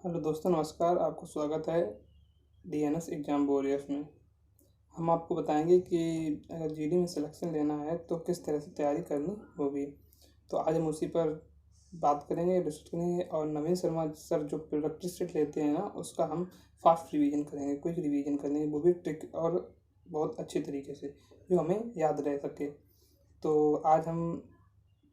Hello दोस्तों, नमस्कार। आपको स्वागत है डीएनएस एग्ज़ाम वॉरियर्स में। हम आपको बताएंगे कि अगर जीडी में सिलेक्शन लेना है तो किस तरह से तैयारी करनी होगी। तो आज हम उसी पर बात करेंगे, डिस्कस करेंगे। और नवीन शर्मा सर जो प्रैक्टिस सेट लेते हैं ना, उसका हम फास्ट रिवीजन करेंगे, क्विक रिवीजन करेंगे, वो भी ट्रिक और बहुत अच्छे तरीके से, जो हमें याद रह सके। तो आज हम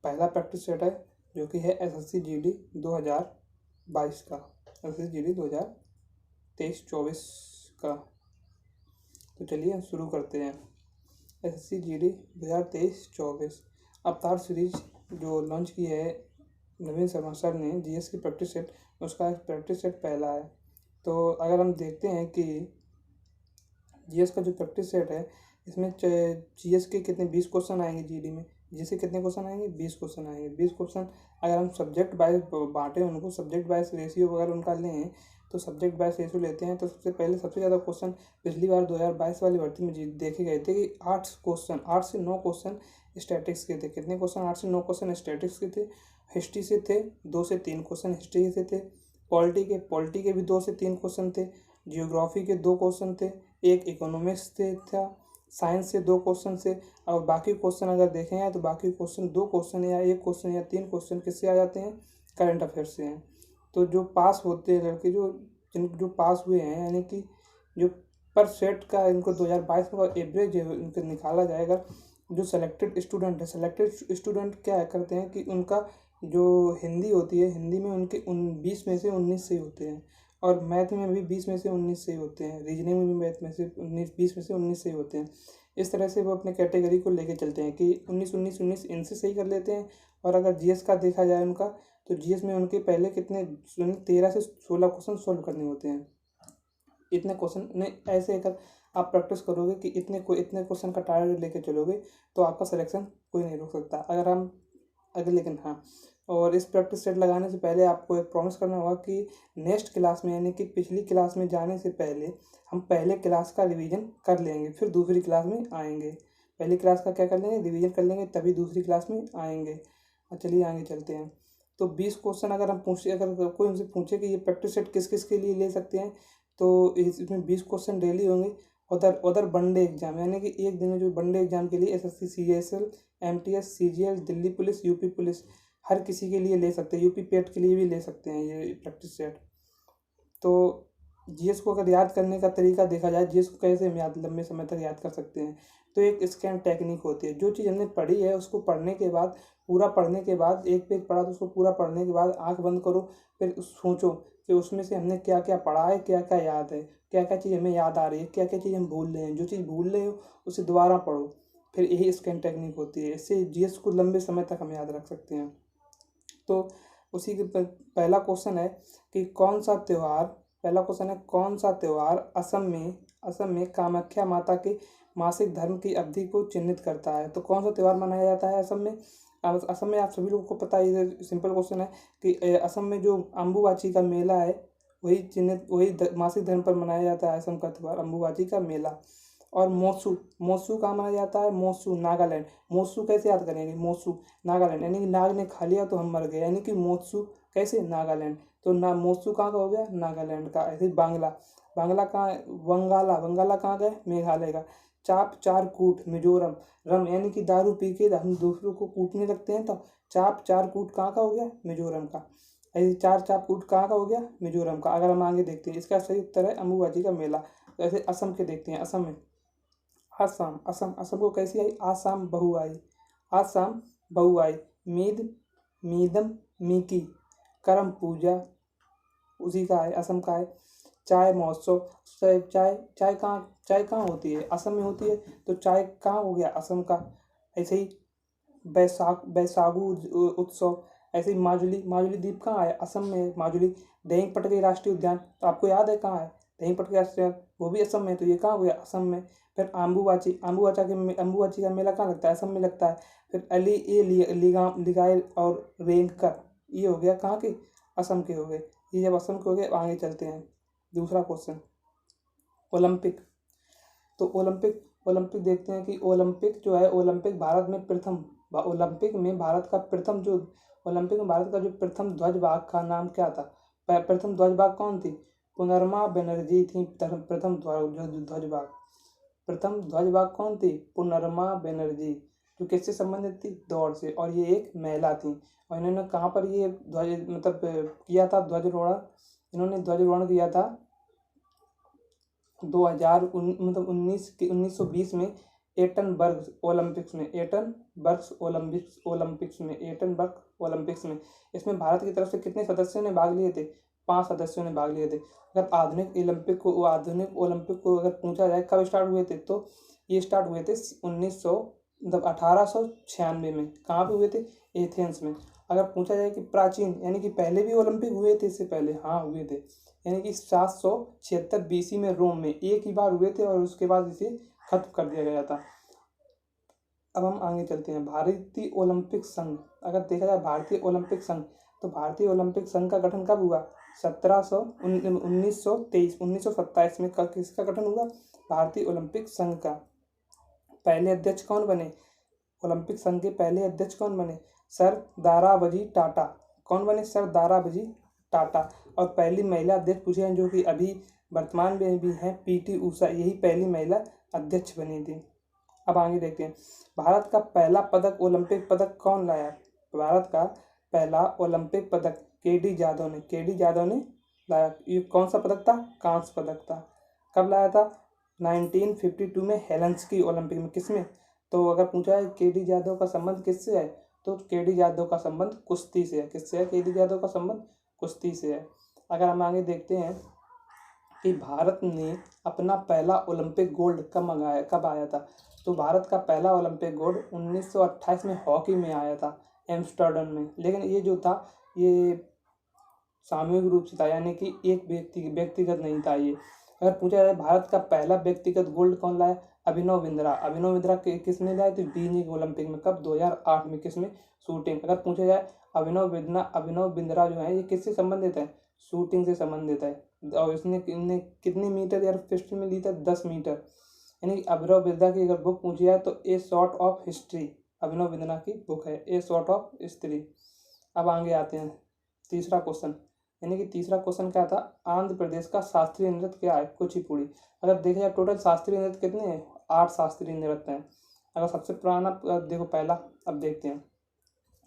पहला प्रैक्टिस सेट है जो कि है एसएससी जीडी 2022 का, एसएससी जीडी 2023-24 का। तो चलिए हम शुरू करते हैं। एसएससी जीडी 2023-24 अवतार सीरीज जो लॉन्च की है नवीन शर्मा सर ने, जीएस की प्रैक्टिस सेट, उसका प्रैक्टिस सेट पहला है। तो अगर हम देखते हैं कि जीएस का जो प्रैक्टिस सेट है, इसमें जीएस के कितने 20 क्वेश्चन आएंगे। जीडी में जीएस के कितने क्वेश्चन आएंगे? 20 क्वेश्चन आएंगे। 20 क्वेश्चन अगर हम सब्जेक्ट वाइज बांटें उनको, सब्जेक्ट वाइज रेशियो वगैरह उनका लें, तो सब्जेक्ट वाइज रेशियो लेते हैं तो सबसे ज़्यादा क्वेश्चन पिछली बार 2022 वाली भर्ती में देखे गए थे कि 8 से 9 क्वेश्चन स्टैटिक्स के थे। कितने क्वेश्चन? 8 से 9 क्वेश्चन स्टैटिक्स के थे। हिस्ट्री से थे 2 से 3 क्वेश्चन हिस्ट्री से थे। पॉलिटी के भी 2 से 3 क्वेश्चन थे। जियोग्राफी के 2 क्वेश्चन थे। एक इकोनॉमिक्स से था। साइंस से 2 क्वेश्चन से। और बाकी क्वेश्चन अगर देखें तो बाकी क्वेश्चन 2 क्वेश्चन या 1 क्वेश्चन या 3 क्वेश्चन किससे आ जाते हैं? करंट अफेयर्स से हैं। तो जो पास होते हैं लड़के, जो पास हुए हैं, यानी कि जो पर सेट का इनको 2022 का एवरेज इनको निकाला जाएगा। जो सेलेक्टेड स्टूडेंट क्या करते हैं कि उनका जो हिंदी होती है, हिंदी में उनके 20 में से 19 सही होते हैं। और मैथ में भी 20 में से 19 सही होते हैं। रीजनिंग में भी मैथ में से 20 में से 19 सही होते हैं। इस तरह से वो अपने कैटेगरी को लेके चलते हैं कि 19 इनसे सही कर लेते हैं। और अगर जीएस का देखा जाए उनका, तो जीएस में उनके पहले कितने 13 से 16 क्वेश्चन सोल्व करने होते हैं। इतने क्वेश्चन ने ऐसे अगर आप प्रैक्टिस करोगे कि इतने क्वेश्चन का टारगेट लेके चलोगे तो आपका सिलेक्शन कोई नहीं रोक सकता। लेकिन हाँ, और इस प्रैक्टिस सेट लगाने से पहले आपको एक प्रॉमिस करना होगा कि नेक्स्ट क्लास में, यानी कि पिछली क्लास में जाने से पहले, हम पहले क्लास का रिवीजन कर लेंगे, फिर दूसरी क्लास में आएंगे। पहली क्लास का क्या कर लेंगे? रिवीजन कर लेंगे, तभी दूसरी क्लास में आएंगे। और चलिए आगे चलते हैं। तो 20 क्वेश्चन अगर कोई हमसे पूछे कि ये प्रैक्टिस सेट किस किस के लिए ले सकते हैं, तो इसमें 20 क्वेश्चन डेली होंगे। उधर वनडे एग्जाम, यानी कि एक दिन में जो वनडे एग्जाम के लिए SSC, CGL, MTS, CGL, Delhi police, UP police, हर किसी के लिए ले सकते हैं। यूपी पेट के लिए भी ले सकते हैं ये प्रैक्टिस सेट। तो जीएस को अगर याद करने का तरीका देखा जाए, जीएस को कैसे हम याद लंबे समय तक याद कर सकते हैं, तो एक स्कैन टेक्निक होती है। जो चीज़ हमने पढ़ी है उसको पढ़ने के बाद, पूरा पढ़ने के बाद, एक पेज पढ़ा तो उसको पूरा पढ़ने के बाद आंख बंद करो, फिर सोचो कि उसमें से हमने क्या क्या पढ़ा है, क्या क्या याद है, क्या क्या चीज़ हमें याद आ रही है, क्या क्या चीज़ हम भूल रहे हैं। जो चीज़ भूल रहे हो उसे दोबारा पढ़ो। फिर यही स्कैन टेक्निक होती है। इससे जीएस को लंबे समय तक हम याद रख सकते हैं। तो उसी के पहला क्वेश्चन है कि कौन सा त्यौहार, पहला क्वेश्चन है कौन सा त्यौहार असम में कामाख्या माता के मासिक धर्म की अवधि को चिन्हित करता है। तो कौन सा त्यौहार मनाया जाता है असम में? असम में आप सभी लोगों को पता है, सिंपल क्वेश्चन है कि असम में जो अम्बुबाची का मेला है, वही मासिक धर्म पर मनाया जाता है असम का त्यौहार, अम्बुबाची का मेला। और मोसू कहाँ मनाया जाता है? मोसू नागालैंड। मोसू कैसे याद करेंगे? मोसू नागालैंड, यानी कि नाग ने खा लिया तो हम मर गए, यानी कि मोत्सू कैसे? नागालैंड। तो ना मोत्सू कहाँ का हो गया? नागालैंड का। ऐसे ही बांग्ला कहाँ है? बंगाला कहाँ गए? मेघालय का। चाप चार कूट मिजोरम। रम यानी कि दारू पी के हम दूसरों को कूटने लगते हैं, तो चाप चार कूट कहाँ का हो गया? मिजोरम का। ऐसे चार चाप कूट कहाँ का हो गया? मिजोरम का। अगर हम आगे देखते हैं, इसका सही उत्तर है अम्बुबाची का मेला। तो ऐसे असम के देखते हैं। असम में असम को कैसी आई? आसाम बहु आई। आसाम बहु आई। मीद मीदम मीकी करम पूजा उसी का है, असम का है। चाय महोत्सव, चाय कहाँ होती है? असम में होती है। तो चाय कहाँ हो गया? असम का। ऐसे ही बैसागु उत्सव। ऐसे ही माजुली द्वीप कहाँ है? असम में। माजुली। दही पटके राष्ट्रीय उद्यान, तो आपको याद है कहाँ है? दही पटके राष्ट्रीय उद्यान, वो भी असम में। तो ये कहाँ हो गया? असम में। फिर अम्बुबाची का मेला कहाँ लगता है? असम में लगता है। फिर लिगाई और रेंगकर, ये हो गया कहाँ के? असम के हो गए। ये जब असम के हो गए, आगे चलते हैं। दूसरा क्वेश्चन, ओलंपिक। तो ओलंपिक देखते हैं कि ओलंपिक जो है, ओलंपिक भारत में प्रथम, ओलंपिक में भारत का जो प्रथम ध्वज वाहक का नाम क्या था? प्रथम ध्वजवाहक कौन थी? पुनरमा बनर्जी थी प्रथम ध्वजवाहक। प्रथम ध्वजवाहक कौन थी? पुनरमा बनर्जी, जो किससे संबंधित थी? दौड़ से, और ये एक महिला थी। और इन्होंने कहाँ पर ये ध्वज मतलब किया था ध्वजारोहण? इन्होंने ध्वजारोहण किया था 1920 में एटनबर्ग ओलंपिक्स में। इसमें भारत की तरफ से कितने सदस्यों ने भाग लिए थे? 5 सदस्यों ने भाग लिए थे। अगर आधुनिक ओलंपिक को अगर पूछा जाए कब स्टार्ट हुए थे, तो ये स्टार्ट हुए थे 1896 में। कहाँ पे हुए थे? एथेंस में। अगर पूछा जाए कि प्राचीन, यानी कि पहले भी ओलंपिक हुए थे इससे पहले, हाँ हुए थे, यानी कि 776 BC में रोम में एक ही बार हुए थे और उसके बाद इसे खत्म कर दिया गया था। अब हम आगे चलते हैं। भारतीय ओलंपिक संघ, अगर देखा जाए भारतीय ओलंपिक संघ, तो भारतीय ओलंपिक संघ का गठन कब हुआ? 1927 में किसका गठन हुआ? भारतीय ओलंपिक संघ का। पहले अध्यक्ष कौन बने? ओलंपिक संघ के पहले अध्यक्ष कौन बने? सर दाराबजी टाटा। कौन बने? सर दाराबजी टाटा। और पहली महिला अध्यक्ष पूछे हैं, जो कि अभी वर्तमान में भी हैं, PT ऊषा, यही पहली महिला अध्यक्ष बनी थी। अब आगे देखते हैं। भारत का पहला पदक, ओलंपिक पदक कौन लाया? भारत का पहला ओलंपिक पदक KD यादव ने लाया। ये कौन सा पदक था? कांस्य पदक था। कब लाया था? 1952 में हेलसिंकी ओलंपिक में। किसमें? तो अगर पूछा है KD यादव का संबंध किससे है, तो KD यादव का संबंध कुश्ती से है। किससे है KD यादव का संबंध? कुश्ती से है। अगर हम आगे देखते हैं कि भारत ने अपना पहला ओलंपिक गोल्ड कब आया था, तो भारत का पहला ओलंपिक गोल्ड 1928 में हॉकी में आया था, एम्स्टर्डम में। लेकिन ये जो था, ये सामूहिक रूप से था, यानी कि एक व्यक्तिगत नहीं था ये। अगर पूछा जाए भारत का पहला व्यक्तिगत गोल्ड कौन लाया? अभिनव बिंद्रा किस में लाए थे? बीजिंग ओलंपिक में। कब? 2008 में। किसमें? शूटिंग। अगर पूछा जाए अभिनव बिंद्रा जो है, ये किससे संबंधित है? शूटिंग से संबंधित है। और इसने कितनी मीटर एयर पिस्टल में ली था? 10 मीटर। यानी अभिनव बिंद्रा की अगर बुक पूछी जाए तो ए short of history, Abhinav Bindra की बुक है ए शॉर्ट ऑफ हिस्ट्री। अब आगे आते हैं तीसरा क्वेश्चन, यानी कि तीसरा क्वेश्चन क्या था? आंध्र प्रदेश का शास्त्रीय नृत्य क्या है? कुचिपुड़ी। अगर देखा जाए टोटल शास्त्रीय नृत्य कितने हैं? 8 शास्त्रीय नृत्य हैं। अगर सबसे पुराना देखो पहला, अब देखते हैं।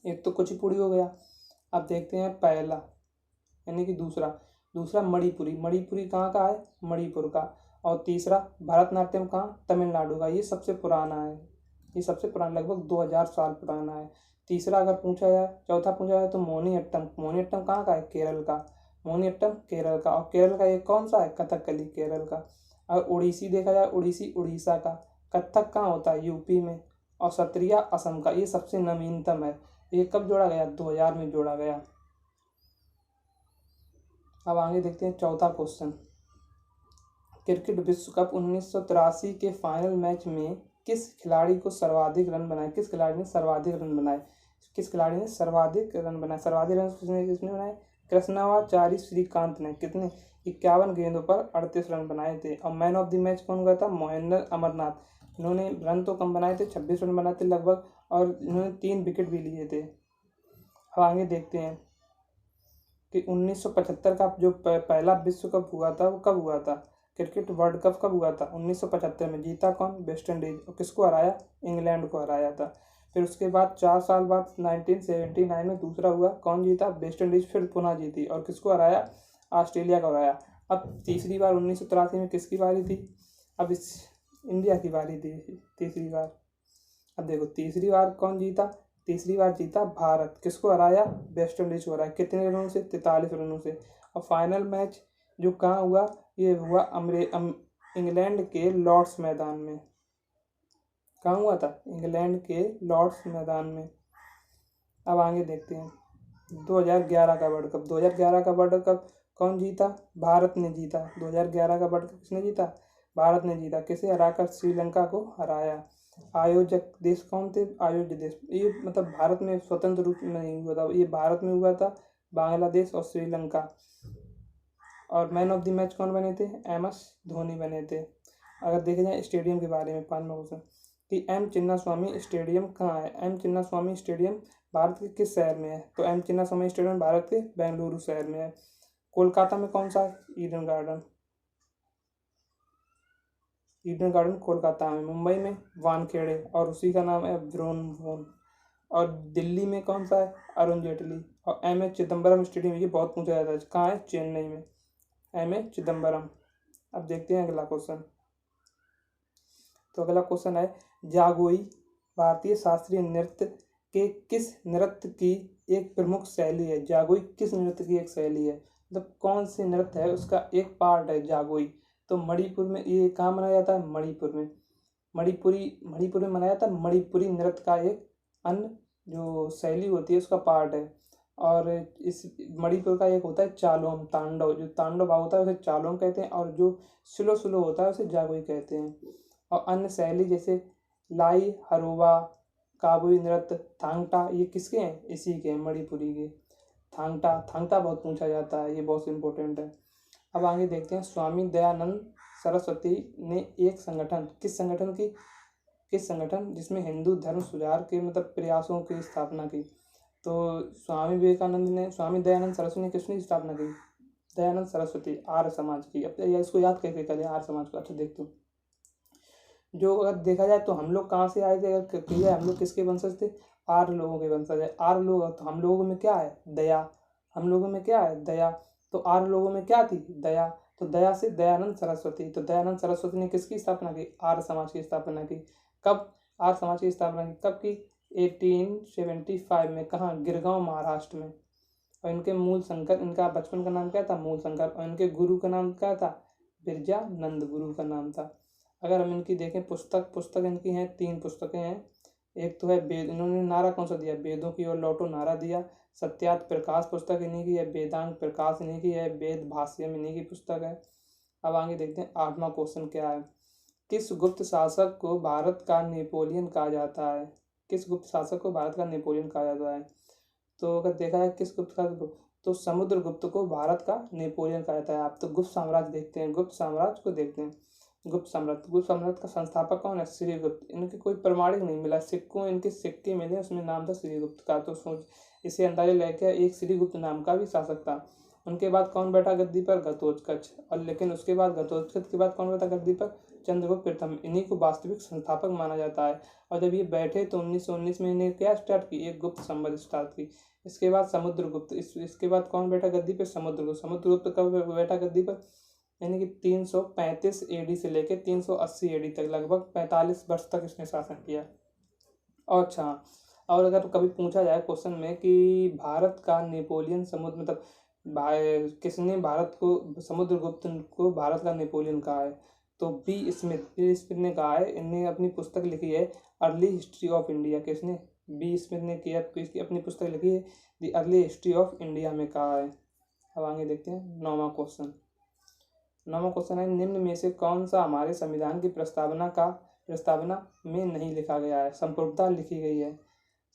एक तो कुचिपुड़ी हो गया। अब देखते हैं पहला, यानी कि दूसरा मणिपुरी कहाँ का है? मणिपुर का। और तीसरा भरतनाट्यम कहाँ? तमिलनाडु का। ये सबसे पुराना है, ये सबसे पुराना, लगभग 2000 साल पुराना है। तीसरा अगर पूछा जाए, चौथा पूछा जाए तो मोहिनीअट्टम कहाँ का है? केरल का। मोहिनीअट्टम केरल का। और केरल का एक कौन सा है? कथकली केरल का। अगर ओडिसी देखा जाए, ओडिसी उड़ीसा का। कथक कहाँ होता है? यूपी में। और सत्रिया असम का। ये सबसे नवीनतम है। ये कब जोड़ा गया? 2000 में जोड़ा गया। अब आगे देखते हैं चौथा क्वेश्चन। क्रिकेट विश्व कप 1983 के फाइनल मैच में किस खिलाड़ी को सर्वाधिक रन बनाए? किस खिलाड़ी ने सर्वाधिक रन बनाए? सर्वाधिक रन किसने बनाए? कृष्णाचारी श्रीकांत ने। कितने? 51 गेंदों पर 38 रन बनाए थे। और मैन ऑफ द मैच कौन हुआ था? मोहिंद्र अमरनाथ। इन्होंने रन तो कम बनाए थे, 26 रन बनाए थे लगभग, और इन्होंने 3 विकेट भी लिए थे। अब आगे देखते हैं कि 1975 का जो पहला विश्व कप हुआ था, वो कब हुआ था? क्रिकेट वर्ल्ड कप कब हुआ था? 1975 में। जीता कौन? West Indies. और किसको हराया? इंग्लैंड को हराया था। फिर उसके बाद 4 साल बाद 1979 में दूसरा हुआ। कौन जीता? वेस्ट इंडीज फिर पुनः जीती। और किसको हराया? ऑस्ट्रेलिया को हराया। अब तीसरी बार 1983 में किसकी बारी थी? अब इस इंडिया की बारी थी तीसरी बार। अब देखो तीसरी बार कौन जीता? तीसरी बार जीता भारत। किसको हराया? वेस्ट इंडीज को हराया। कितने रनों से? 43 रनों से। और फाइनल मैच जो कहाँ हुआ? ये हुआ इंग्लैंड के लॉर्ड्स मैदान में। कहाँ हुआ था? इंग्लैंड के लॉर्ड्स मैदान में। अब आगे देखते हैं 2011 का वर्ल्ड कप। 2011 का वर्ल्ड कप कौन जीता? भारत ने जीता। 2011 का वर्ल्ड कप किसने जीता? भारत ने जीता। किसे हराकर? श्रीलंका को हराया। आयोजक देश कौन थे? आयोजक देश, ये मतलब भारत में स्वतंत्र रूप में नहीं हुआ था, ये भारत में हुआ था, बांग्लादेश और श्रीलंका। और मैन ऑफ द मैच कौन बने थे? MS धोनी बने थे। अगर देखे जाए स्टेडियम के बारे में, 5 क्वेश्चन कि M चिन्नास्वामी स्टेडियम कहाँ है? M चिन्नास्वामी स्टेडियम भारत के किस शहर में है? तो M चिन्नास्वामी स्टेडियम भारत के बेंगलुरु शहर में है। कोलकाता में कौन सा है? Eden garden. Eden garden Kolkata में। मुंबई में वानखेड़े और उसी का नाम है ब्रोनबोन। और दिल्ली में कौन सा है? अरुण जेटली। और एम ए चिदम्बरम स्टेडियम, ये बहुत पूछा जाता है, कहाँ है? चेन्नई में, एम ए चिदम्बरम। अब देखते हैं अगला क्वेश्चन। तो अगला क्वेश्चन है, जागोई भारतीय शास्त्रीय नृत्य के किस नृत्य की एक प्रमुख शैली है? जागोई किस नृत्य की एक शैली है, मतलब कौन सी नृत्य है, उसका एक पार्ट है जागोई। तो मणिपुर में, ये कहाँ मनाया जाता है? मणिपुर में। मणिपुर में मनाया जाता है। मणिपुरी नृत्य का एक अन्य जो शैली होती है उसका पार्ट है। और इस मणिपुर का एक होता है चालोम तांडव, जो तांडव भाव होता है उसे चालोम कहते हैं, और जो स्लो स्लो होता है उसे जागोई कहते हैं। और अन्य शैली जैसे लाई हरोवा, काबुई नृत्य, थांगटा, ये किसके हैं? इसी के हैं, मणिपुरी के। थांगटा, थांगटा बहुत पूछा जाता है, ये बहुत इंपॉर्टेंट है। अब आगे देखते हैं, स्वामी दयानंद सरस्वती ने एक संगठन, किस संगठन जिसमें हिंदू धर्म सुधार के मतलब प्रयासों की स्थापना की? तो स्वामी दयानंद सरस्वती ने किसने स्थापना की? दयानंद सरस्वती, आर्य समाज की। अब इसको याद कैसे करें आर्य समाज को? अच्छा देखते हो, जो अगर देखा जाए तो हम लोग कहाँ से आए थे, अगर कहिए हम लोग किसके वंशज थे? आर्य लोगों के वंशज है। आर्य लोग, तो हम लोगों में क्या है? दया। हम लोगों में क्या है? दया। तो आर्य लोगों में क्या थी? दया। तो दया से दयानंद सरस्वती। तो दयानंद सरस्वती ने किसकी स्थापना की? आर्य समाज की स्थापना की। कब आर्य समाज की स्थापना की? कब की? 1875 में। कहाँ? गिरगांव, महाराष्ट्र में। और इनके मूल शंकर, इनका बचपन का नाम क्या था? मूल शंकर। और इनके गुरु का नाम क्या था? बिरजानंद गुरु का नाम था। अगर हम इनकी देखें पुस्तक इनकी हैं, 3 पुस्तकें हैं। एक तो है वेद, इन्होंने नारा कौन सा दिया? वेदों की ओर लौटो नारा दिया। सत्यार्थ प्रकाश पुस्तक इन्हीं की है। वेदांत प्रकाश इन्हीं की है। वेद भाष्यम इन्हीं की पुस्तक है। अब आगे देखते हैं 8वां क्वेश्चन क्या है। किस गुप्त शासक को भारत का नेपोलियन कहा जाता है? किस गुप्त शासक को भारत का नेपोलियन कहा जाता है? तो अगर देखा जाए किस गुप्त शासक को, तो समुद्रगुप्त को भारत का नेपोलियन कहा जाता है। आप तो गुप्त साम्राज्य देखते हैं, गुप्त साम्राज्य को देखते हैं। गुप्त साम्राज्य का संस्थापक कौन है? श्रीगुप्त। इनके कोई प्रमाणिक नहीं मिला, इनके सिक्के मिले, उसमें नाम था श्रीगुप्त का। तो सोच, इसे अंदाजा लेके एक श्रीगुप्त नाम का भी शासक था। उनके बाद कौन बैठा गद्दी पर? घटोत्कच। और लेकिन उसके बाद घटोत्कच के बाद कौन बैठा गद्दी पर? चंद्रगुप्त प्रथम। इन्हीं को वास्तविक संस्थापक माना जाता है। और जब ये बैठे तो 1919 में इन्हें क्या स्टार्ट की? एक गुप्त संवत स्टार्ट की। इसके बाद समुद्रगुप्त, इसके बाद कौन बैठा गद्दी पर? समुद्रगुप्त। समुद्रगुप्त कब बैठा गद्दी पर? यानी कि 335 एडी से लेकर 380 एडी तक, लगभग 45 वर्ष तक इसने शासन किया। और अच्छा, और अगर कभी पूछा जाए क्वेश्चन में कि भारत का नेपोलियन समुद्र मतलब किसने भारत को, समुद्रगुप्त को भारत का नेपोलियन कहा है? तो बी स्मिथ ने कहा है। इनने अपनी पुस्तक लिखी है अर्ली हिस्ट्री ऑफ इंडिया। किसने? बी स्मिथ ने किया, अपनी पुस्तक लिखी है the early history of India में कहा है। अब आगे देखते हैं 9वां क्वेश्चन। 9वां क्वेश्चन है, निम्न में से कौन सा हमारे संविधान की प्रस्तावना में नहीं लिखा गया है? संप्रभुता लिखी गई है,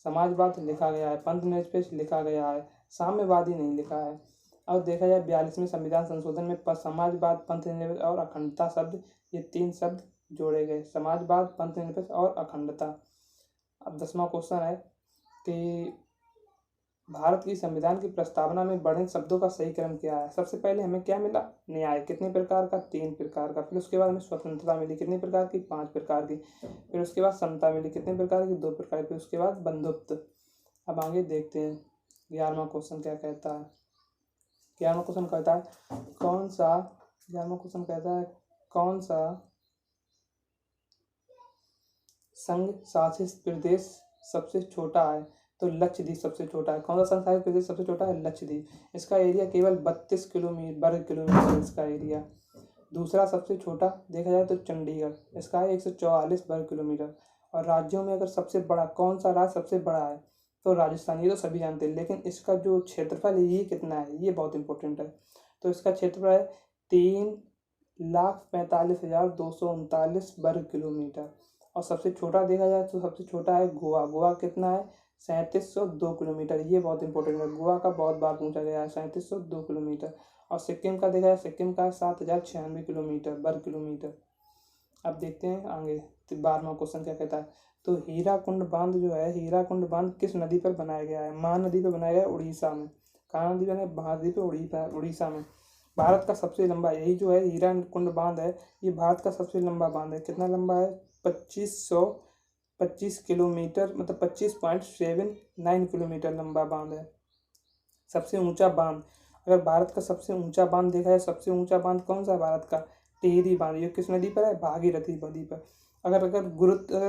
समाजवाद लिखा गया है, पंथ निरपेक्ष लिखा गया है, साम्यवादी नहीं लिखा है। अब देखा जाए 42वें संविधान संशोधन में समाजवाद, पंथ निरपेक्ष और अखंडता शब्द, ये 3 शब्द जोड़े गए। समाजवाद, पंथ निरपेक्ष और अखंडता। अब 10वां क्वेश्चन है कि भारत की संविधान की प्रस्तावना में बढ़े शब्दों का सही क्रम क्या है? सबसे पहले हमें क्या मिला? न्याय। कितने प्रकार का? 3 प्रकार का। फिर उसके बाद हमें स्वतंत्रता मिली, कितने प्रकार की? 5 प्रकार की। फिर उसके बाद समता मिली, कितने प्रकार की? 2 प्रकार की। फिर उसके बाद बंधुत्व। अब आगे देखते हैं 11वां क्वेश्चन क्या कहता है। 11वां क्वेश्चन कहता है कौन सा 11वां क्वेश्चन कहता है कौन सा संघ शासित प्रदेश सबसे छोटा है? तो लक्षद्वीप सबसे छोटा है। कौन सा संघ शासित प्रदेश सबसे छोटा है? लक्षद्वीप। इसका एरिया केवल 32 वर्ग किलोमीटर इसका एरिया। दूसरा सबसे छोटा देखा जाए तो चंडीगढ़, इसका है 144 वर्ग किलोमीटर। और राज्यों में अगर सबसे बड़ा कौन सा राज्य सबसे बड़ा है? तो राजस्थान। ये तो सभी जानते हैं, लेकिन इसका जो क्षेत्रफल है ये कितना है, ये बहुत इंपॉर्टेंट है। तो इसका क्षेत्रफल है 3,45,239 वर्ग किलोमीटर। और सबसे छोटा देखा जाए तो सबसे छोटा है गोवा। गोवा कितना है? 3702 किलोमीटर। ये बहुत इंपॉर्टेंट है, गोवा का बहुत बार पूछा गया है। 3702 किलोमीटर। और सिक्किम का देखा जाए, सिक्किम का 7096 किलोमीटर वर्ग किलोमीटर। अब देखते हैं आगे 12वां क्वेश्चन क्या कहता है। तो हीराकुंड बांध जो है, हीराकुंड बांध किस नदी पर बनाया गया है? महानदी पर बनाया गया है, उड़ीसा में। कहाँ नदी बने, महाद्वीप उड़ीसा में। भारत का सबसे लंबा, यही जो है हीराकुंड बांध है, ये भारत का सबसे लंबा बांध है। कितना लंबा है? 2525 किलोमीटर, मतलब 25.79 किलोमीटर लंबा बांध है। सबसे ऊंचा बांध, अगर भारत का सबसे ऊंचा बांध देखा जाए, सबसे ऊंचा बांध कौन सा है भारत का? टिहरी बांध। ये किस नदी पर है? भागीरथी नदी पर। अगर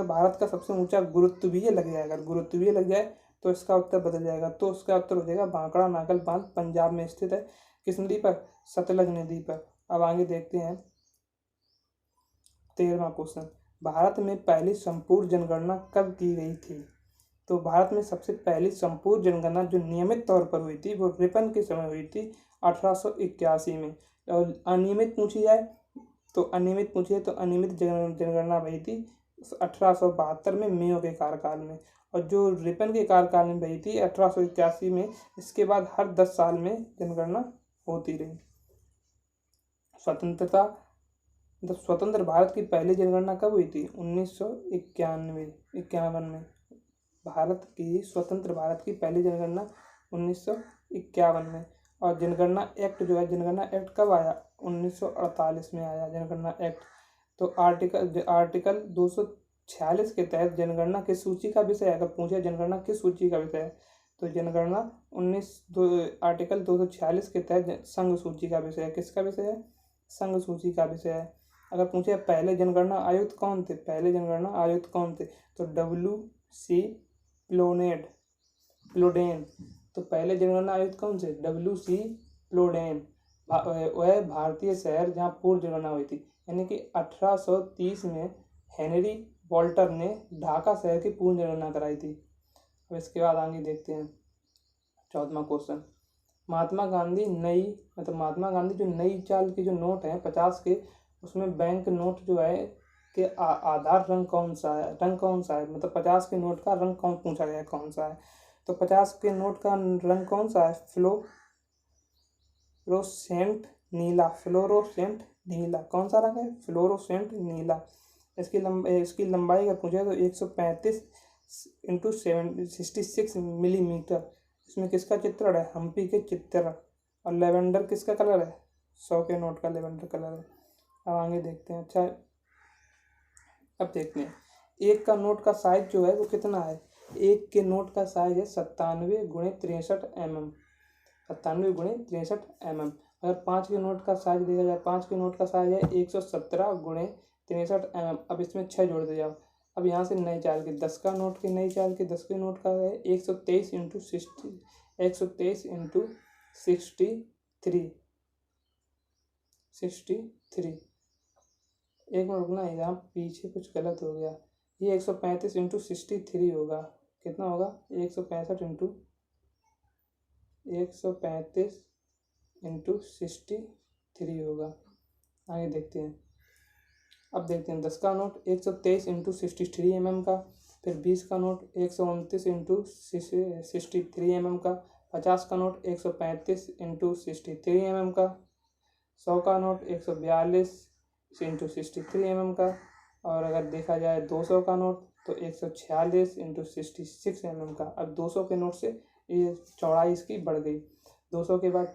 भारत का सबसे ऊंचा गुरुत्वीय लग जाए, अगर गुरुत्वीय लग जाए तो इसका उत्तर बदल जाएगा। तो इसका उत्तर हो जाएगा भाखड़ा नागल बांध, पंजाब में स्थित है। किस नदी पर? सतलज नदी पर। अब आगे देखते हैं 13वां क्वेश्चन। भारत में पहली संपूर्ण जनगणना कब की गई थी? तो भारत में सबसे पहली संपूर्ण जनगणना जो नियमित तौर पर हुई थी वो रिपन के समय हुई थी 1881 में। और अनियमित पूछी जाए तो अनियमित जनगणना हुई थी 1872 में मेयो के कार्यकाल में। और जो रिपन के कार्यकाल में हुई थी 1881 में, इसके बाद हर 10 साल में जनगणना होती रही। स्वतंत्र भारत की पहली जनगणना कब हुई थी? 1951 में। स्वतंत्र भारत की पहली जनगणना 1951 में। और जनगणना एक्ट जो है, जनगणना एक्ट कब आया? 1948 में आया जनगणना एक्ट। तो आर्टिकल 246 के तहत जनगणना किस सूची का विषय है? अगर पूछे जनगणना किस सूची का विषय है, तो जनगणना आर्टिकल 246 के तहत संघ सूची का विषय है। किसका विषय है? संघ सूची का विषय है। अगर पूछे पहले जनगणना आयुक्त कौन थे? तो WC प्लोडेन। तो पहले जनगणना आयुक्त कौन थे? WC प्लोडेन। वह भारतीय शहर जहाँ पूर्व जनगणना हुई थी, यानी कि 1830 में हेनरी वॉल्टर ने ढाका शहर की पूर्ण जनगणना कराई थी। अब इसके बाद आगे देखते हैं 14वां क्वेश्चन। महात्मा गांधी जो नई चाल के जो नोट हैं 50 के, उसमें बैंक नोट जो है कि आधार रंग कौन सा है? मतलब 50 के नोट का रंग पूछा गया कौन सा है? तो 50 के नोट का रंग कौन सा है? फ्लोरोसेंट नीला। कौन सा रंग है? फ्लोरोसेंट नीला। इसकी लंबाई अगर पूछे तो 135 इंटू 66 मिलीमीटर। इसमें किसका चित्रण है? हम्पी के चित्रण। और लेवेंडर किसका कलर है? 100 के नोट का लेवेंडर कलर है। अब आगे देखते हैं। अच्छा, अब देखते हैं एक का नोट का साइज जो है वो कितना है? एक के नोट का साइज है 97x63 mm। 97x63 mm। अगर 5 के नोट का साइज देखा जाए, 5 के नोट का साइज है 117x63 mm। अब इसमें 6 जोड़ दे जाओ। अब यहाँ से नई चाल के 10 का नोट की नई चाल के 10 के नोट का है 123 इंटू 63। एक मिनट रुकना, यहाँ पीछे कुछ गलत हो गया। ये 135 इंटू 63 होगा। कितना होगा? 135 इंटू 63 होगा। आगे देखते हैं। अब देखते हैं 10 का नोट 123 इंटू 63 mm का। फिर 20 का नोट 129 इंटू 63 mm का। 50 का नोट 135 इंटू 63 mm का। 100 का नोट 142 इंटू 63 mm का। और अगर देखा जाए 200 का नोट तो 146 इंटू 66 mm का। अब 200 के नोट से ये चौड़ाई इसकी बढ़ गई। 200 के बाद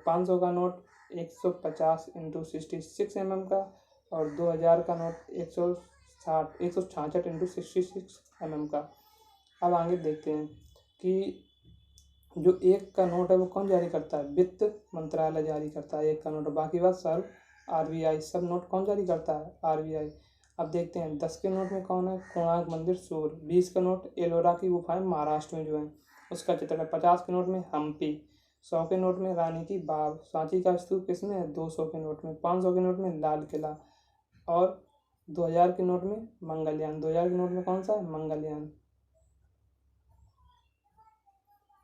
500 का नोट 150 इंटू 66 mm का। और 2000 का नोट 166 इंटू 66 mm का। अब आगे देखते हैं कि जो एक का नोट है वो कौन जारी करता है? वित्त मंत्रालय जारी करता है एक का नोट। बाकी बात सर्व RBI। सब नोट कौन जारी करता है? RBI। अब देखते हैं 10 के नोट में कौन है? कोणार्क मंदिर सूर्य। 20 का नोट एलोरा की गुफाएं महाराष्ट्र में जो है उसका चित्र है। 50 के नोट में हम्पी। 100 के नोट में रानी की बाग। सांची का स्तूप किसमें है? 200 के नोट में। 500 के नोट में लाल किला। और 2000 के नोट में मंगलयान। 2000 के नोट में कौन सा है? मंगलयान।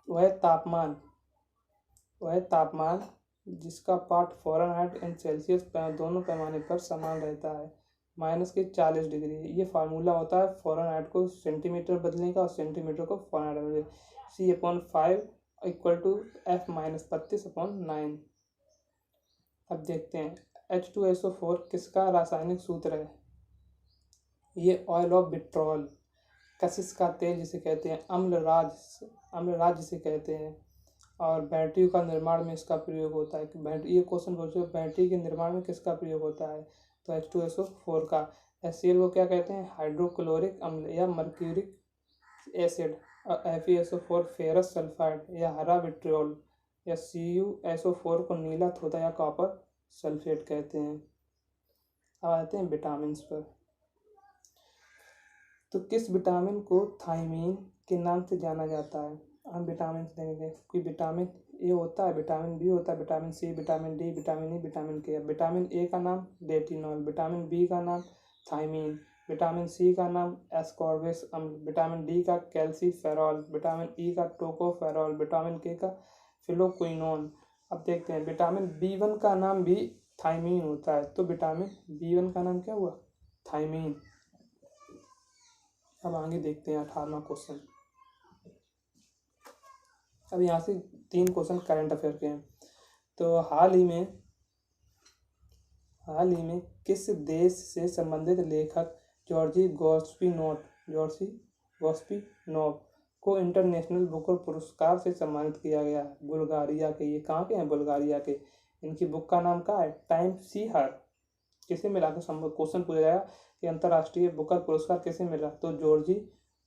वह तापमान जिसका पाठ फ़ारेनहाइट एंड सेल्सियस दोनों पैमाने पर समान रहता है, -40 डिग्री। ये फार्मूला होता है फ़ारेनहाइट को सेंटीमीटर बदलने का और सेंटीमीटर को फ़ारेनहाइट बदलने। C/5 = F-32/9। अब देखते हैं H2SO4 किसका रासायनिक सूत्र है? ये ऑयल ऑफ विट्रॉल। कशिश का तेल जिसे कहते हैं, अम्लराज जिसे कहते हैं। और बैटरियों का निर्माण में इसका प्रयोग होता है कि बैटरी, ये क्वेश्चन पूछो बैटरी के निर्माण में किसका प्रयोग होता है, तो H2SO4 का। HCl को क्या कहते हैं, हाइड्रोक्लोरिक अम्ल या mercuric acid. FeSO4 ferrous sulphide या हरा विट्रियोल। या CuSO4 को नीला थोथा या कॉपर सल्फेट कहते हैं। अब आते हैं विटामिन पर। तो किस विटामिन को थायमीन के नाम से जाना जाता है, हम विटामिन देंगे कि विटामिन ए होता है, विटामिन बी होता है, vitamin C, vitamin D, vitamin E, vitamin K. Vitamin A का नाम रेटिनॉल, विटामिन बी का नाम थायमीन, विटामिन सी का नाम एस्कॉर्बिक अम्ल, विटामिन डी का कैल्सीफेरॉल, विटामिन ई का टोकोफेरॉल, विटामिन के का फिलोक्विनोन। अब देखते हैं विटामिन B1 का नाम भी थायमीन होता है, तो विटामिन B1 का नाम क्या हुआ, थायमीन। अब आगे देखते हैं 18वां क्वेश्चन। अब यहाँ से 3 क्वेश्चन करंट अफेयर के हैं। तो हाल ही में किस देश से संबंधित लेखक जॉर्जी गोस्पिनोव को इंटरनेशनल बुकर पुरस्कार से सम्मानित किया गया, बुल्गारिया के। ये कहाँ के हैं, बुल्गारिया के। इनकी बुक का नाम क्या है, टाइम सी हर। किसे मिला, क्वेश्चन पूछा जाएगा कि अंतर्राष्ट्रीय बुकर पुरस्कार किसे मिला, तो जॉर्जी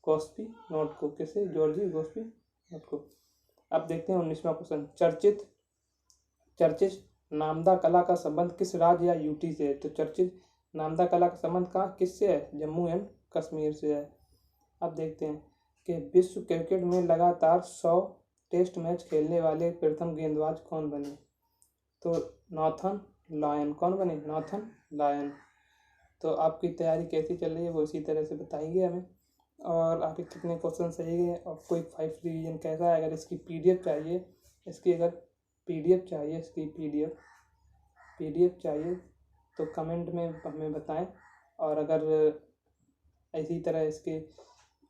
गोस्पिनोव को। किसे, जॉर्जी गोस्पिनोव को। अब देखते हैं 19वां क्वेश्चन। चर्चित नामदा कला का संबंध किस राज्य या यूटी से है, तो चर्चित नामदा कला का संबंध कहाँ किससे है, जम्मू एंड कश्मीर से है। अब देखते हैं कि विश्व क्रिकेट में लगातार 100 टेस्ट मैच खेलने वाले प्रथम गेंदबाज कौन बने, तो नॉर्थन लायन। कौन बने, नॉर्थन लायन। तो आपकी तैयारी कैसी चल रही है वो इसी तरह से बताएंगे हमें, और आपके कितने क्वेश्चन सही गए और कोई 5 रिवीजन कैसा है। अगर इसकी पीडीएफ चाहिए, इसकी पीडीएफ चाहिए तो कमेंट में हमें बताएं। और अगर इसी तरह इसके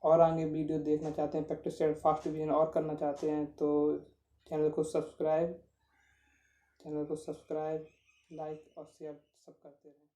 और आगे वीडियो देखना चाहते हैं, प्रैक्टिस सेट फास्ट रिवीजन और करना चाहते हैं, तो चैनल को सब्सक्राइब, लाइक और शेयर सब करते रहें।